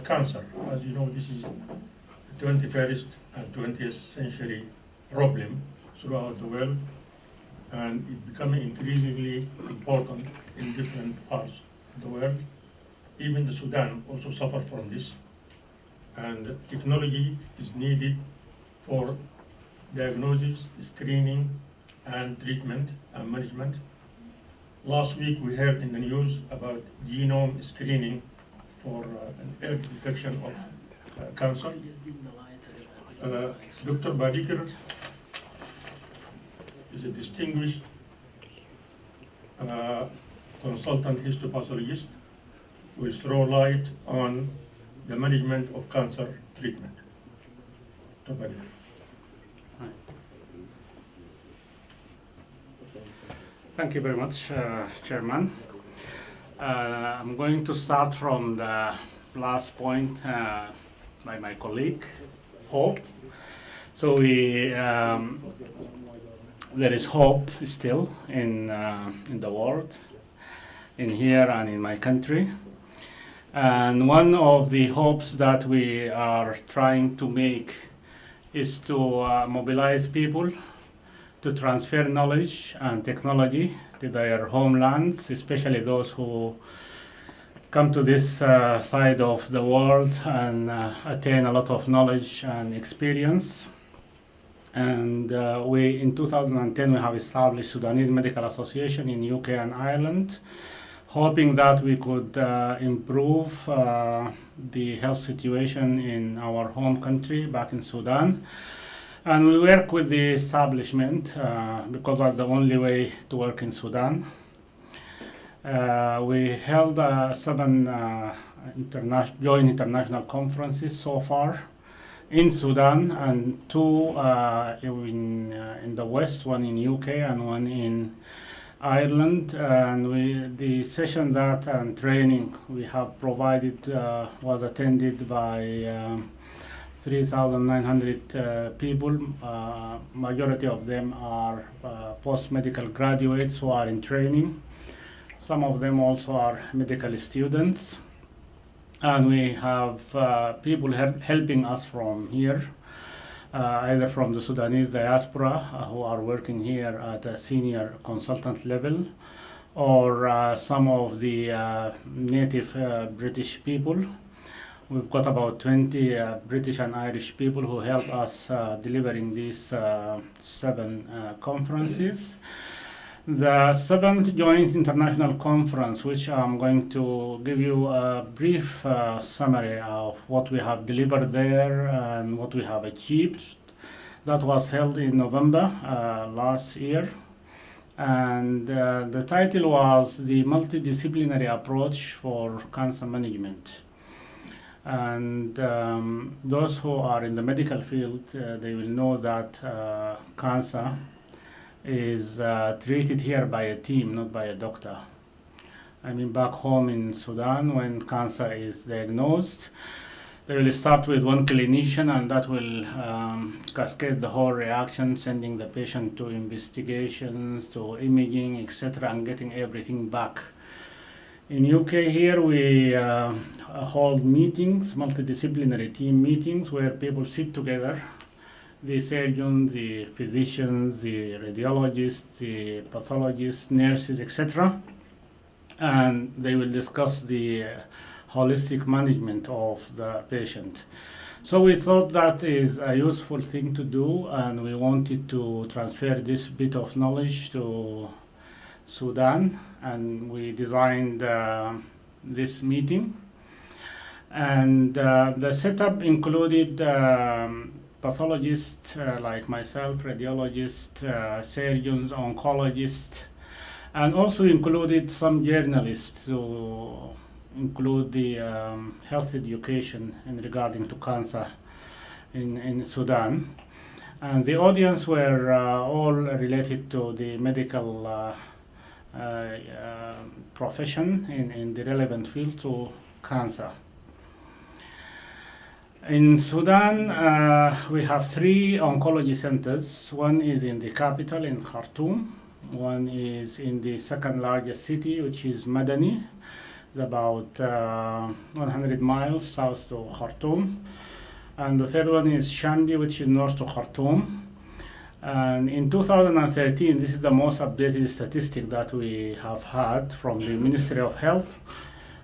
cancer. As you know, this is the 21st and 20th century problem throughout the world, and it's becoming increasingly important in different parts of the world. Even the Sudan also suffer from this, and technology is needed for diagnosis, screening, and treatment and management. Last week we heard in the news about genome screening for an early detection of cancer. Dr. Babikir is a distinguished consultant histopathologist who will throw light on the management of cancer treatment. Dr. Babikir. Thank you very much, Chairman. I'm going to start from the last point by my colleague, hope. So there is hope still in the world, in here and in my country. And one of the hopes that we are trying to make is to mobilize people to transfer knowledge and technology to their homelands, especially those who come to this side of the world and attain a lot of knowledge and experience. And in 2010, we have established Sudanese Medical Association in UK and Ireland, hoping that we could improve the health situation in our home country back in Sudan. And we work with the establishment because that's the only way to work in Sudan. We held 7 joint international conferences so far in Sudan, and 2 in the West, one in UK and one in Ireland. And the session that and training we have provided was attended by 3,900 people. Majority of them are post-medical graduates who are in training. Some of them also are medical students. And we have people helping us from here, either from the Sudanese diaspora who are working here at a senior consultant level, or some of the native British people. We've got about 20 British and Irish people who help us delivering these 7 conferences. The 7th Joint International Conference, which I'm going to give you a brief summary of what we have delivered there and what we have achieved. That was held in November last year. And the title was The Multidisciplinary Approach for Cancer Management. And those who are in the medical field, they will know that cancer is treated here by a team, not by a doctor. I mean, back home in Sudan, when cancer is diagnosed, they will start with one clinician, and that will cascade the whole reaction, sending the patient to investigations, to imaging, etc., and getting everything back. In UK here, we hold meetings, multidisciplinary team meetings, where people sit together, the surgeons, the physicians, the radiologists, the pathologists, nurses, etc., and they will discuss the holistic management of the patient. So we thought that is a useful thing to do, and we wanted to transfer this bit of knowledge to Sudan, and we designed this meeting. And the setup included pathologists like myself, radiologists, surgeons, oncologists, and also included some journalists to include the health education in regarding to cancer in Sudan. And the audience were all related to the medical profession in the relevant field to cancer. In Sudan, we have 3 oncology centers. One is in the capital in Khartoum. One is in the second largest city, which is Madani. It's about 100 miles south to Khartoum. And the third one is Shandi, which is north to Khartoum. And in 2013, this is the most updated statistic that we have had from the Ministry of Health.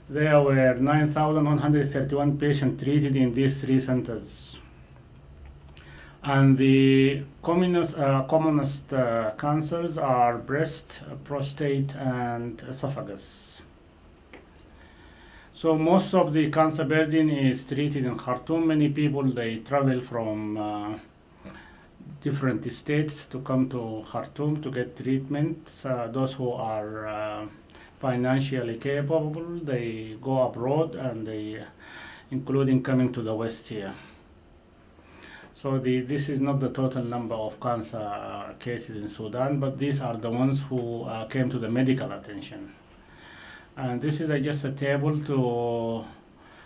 There were 9,131 patients treated in these 3 centers. And the commonest cancers are breast, prostate, and esophagus. So most of the cancer burden is treated in Khartoum. Many people, they travel from different states to come to Khartoum to get treatment. Those who are financially capable, they go abroad, and they, including coming to the West here. So this is not the total number of cancer cases in Sudan, but these are the ones who came to the medical attention. And this is just a table to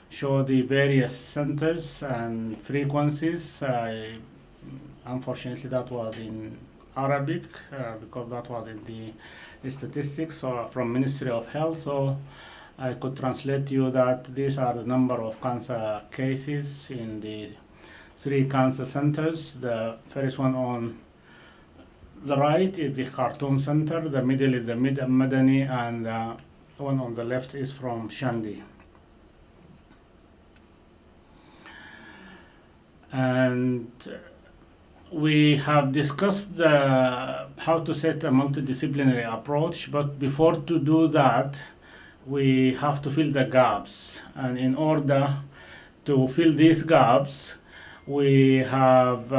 show the various centers and frequencies. Unfortunately, that was in Arabic because that was in the statistics from Ministry of Health. So I could translate to you that these are the number of cancer cases in the 3 cancer centers. The first one on the right is the Khartoum Center, the middle is the Madani, and the one on the left is from Shandi. And we have discussed how to set a multidisciplinary approach, but before to do that, we have to fill the gaps. And in order to fill these gaps, we have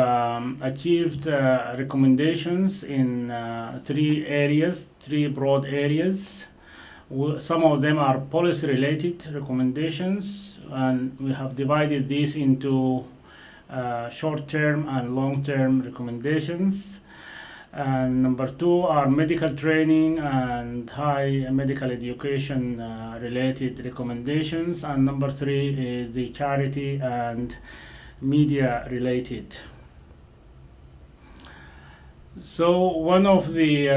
achieved recommendations in 3 areas, 3 broad areas. Some of them are policy-related recommendations, and we have divided these into short-term and long-term recommendations. And number 2 are medical training and high medical education related recommendations. And number 3 is the charity and media related. So one of the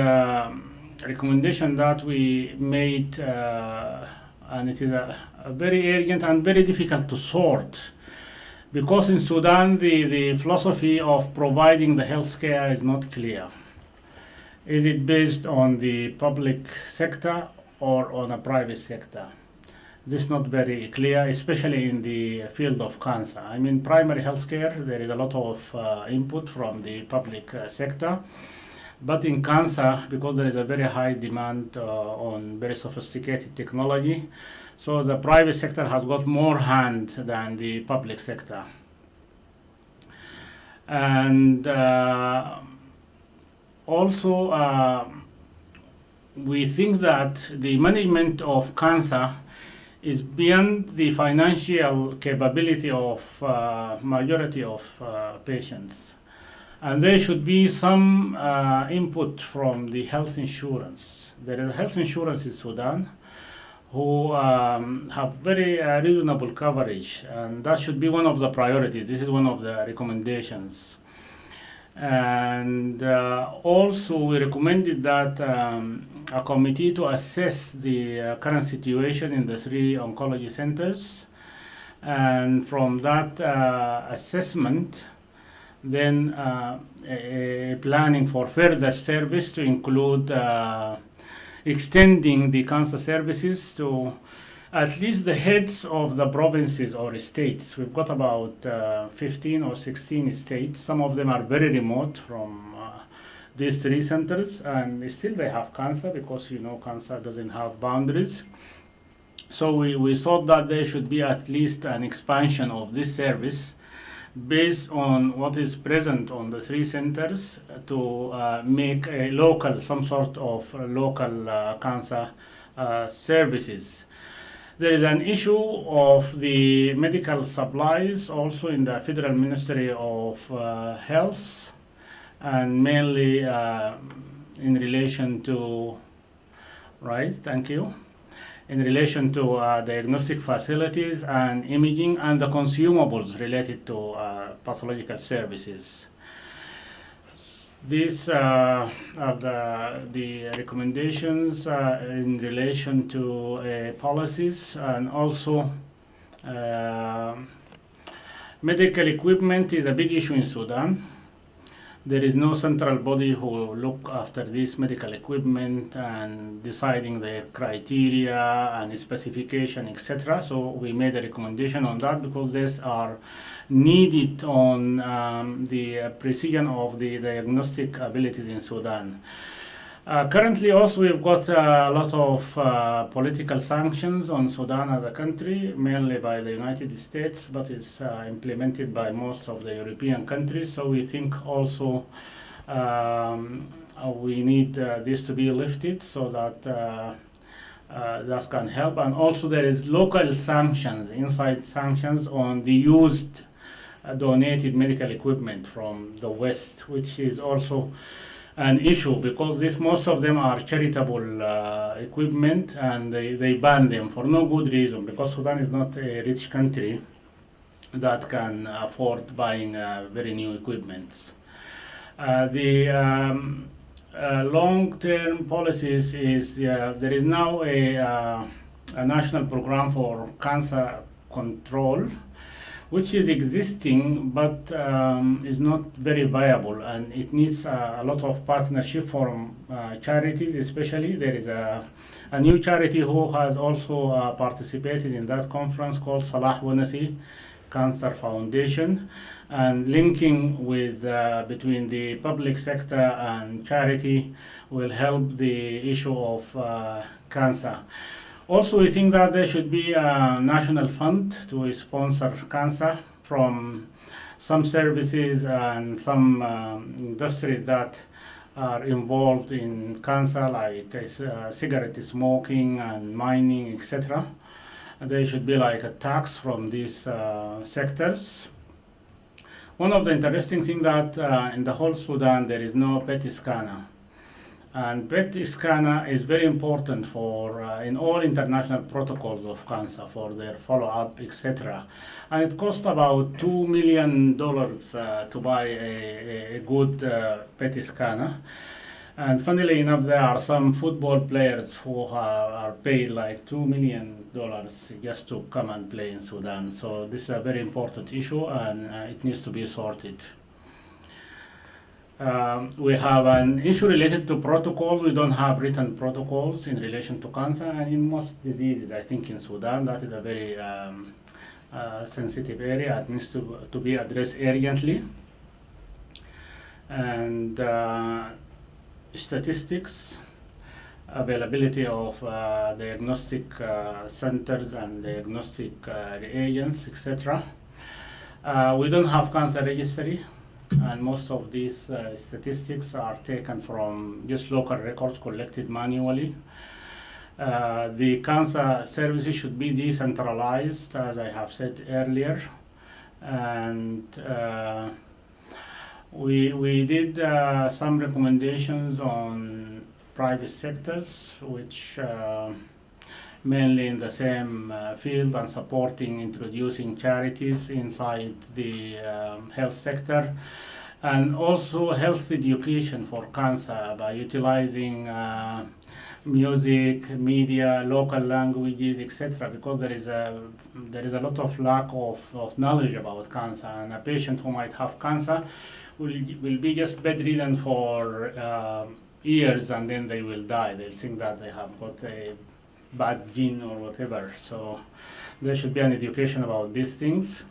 recommendation that we made, and it is a very urgent and very difficult to sort, because in Sudan the philosophy of providing the health care is not clear. Is it based on the public sector or on a private sector? This is not very clear, especially in the field of cancer. I mean, primary health care, there is a lot of input from the public sector. But in cancer, because there is a very high demand on very sophisticated technology, so the private sector has got more hand than the public sector. And also, we think that the management of cancer is beyond the financial capability of majority of patients. And there should be some input from the health insurance. There is health insurance in Sudan who have very reasonable coverage, and that should be one of the priorities. This is one of the recommendations. And also we recommended that a committee to assess the current situation in the 3 oncology centers, and from that assessment, then a planning for further service to include extending the cancer services to at least the heads of the provinces or states. We've got about 15 or 16 states. Some of them are very remote from these 3 centers, and still they have cancer, because cancer doesn't have boundaries. So we thought that there should be at least an expansion of this service based on what is present on the 3 centers to make a local, some sort of local cancer services. There is an issue of the medical supplies also in the Federal Ministry of Health, and mainly in relation to, in relation to diagnostic facilities and imaging and the consumables related to pathological services. These are the recommendations in relation to policies, and also medical equipment is a big issue in Sudan. There is no central body who look after this medical equipment and deciding the criteria and specification, etc. So we made a recommendation on that because these are needed on the precision of the diagnostic abilities in Sudan. Currently also we've got a lot of political sanctions on Sudan as a country, mainly by the United States, but it's implemented by most of the European countries. So we think also we need this to be lifted so that that can help. And also there is local sanctions, inside sanctions on the used donated medical equipment from the West, which is also an issue because most of them are charitable equipment, and they ban them for no good reason, because Sudan is not a rich country that can afford buying very new equipments. The long-term policies is there is now a national program for cancer control, which is existing but is not very viable, and it needs a lot of partnership from charities. Especially there is a new charity who has also participated in that conference called Salah Bonasi Cancer Foundation, and linking with between the public sector and charity will help the issue of cancer. Also, we think that there should be a national fund to sponsor cancer from some services and some industries that are involved in cancer, like cigarette smoking and mining, etc. There should be like a tax from these sectors. One of the interesting things that in the whole Sudan there is no PET scanner. And PET scanner is very important for in all international protocols of cancer for their follow-up, etc. And it costs about $2 million to buy a good PET scanner. And funnily enough, there are some football players who are paid like $2 million just to come and play in Sudan. So this is a very important issue, and it needs to be sorted. We have an issue related to protocols. We don't have written protocols in relation to cancer, and in most diseases, I think in Sudan, that is a very sensitive area. It needs to be addressed urgently. And statistics, availability of diagnostic centers and diagnostic reagents, etc. We don't have cancer registry, and most of these statistics are taken from just local records collected manually. The cancer services should be decentralized, as I have said earlier, and we did some recommendations on private sectors, which mainly in the same field, and supporting introducing charities inside the health sector, and also health education for cancer by utilizing music, media, local languages, etc. Because there is a lot of lack of knowledge about cancer, and a patient who might have cancer will be just bedridden for years, and then they will die. They'll think that they have got a bad gene or whatever. So there should be an education about these things.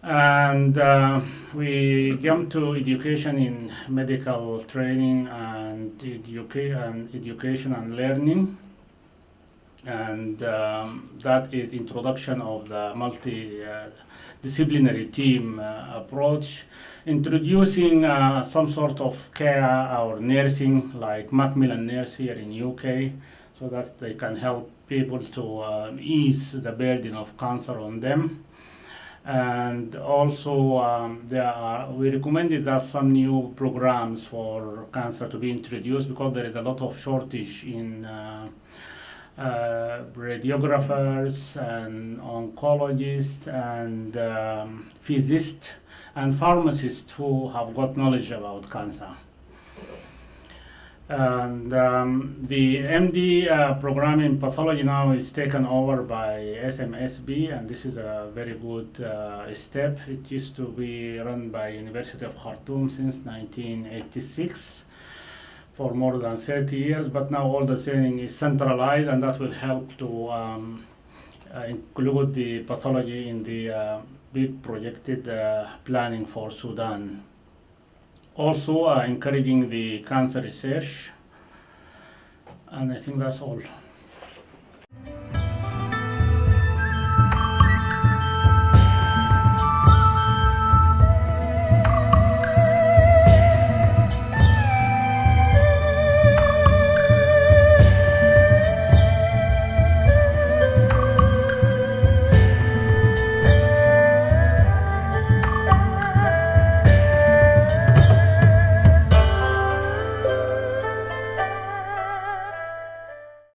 And we jump to education in medical training and education and learning. And that is introduction of the multidisciplinary team approach, introducing some sort of care or nursing, like Macmillan Nurse here in UK, so that they can help people to ease the burden of cancer on them. And also we recommended that some new programs for cancer to be introduced, because there is a lot of shortage in radiographers and oncologists and physicists and pharmacists who have got knowledge about cancer. And the MD program in pathology now is taken over by SMSB, and this is a very good step. It used to be run by University of Khartoum since 1986 for more than 30 years, but now all the training is centralized, and that will help to include the pathology in the big projected planning for Sudan. Also encouraging the cancer research, and I think that's all.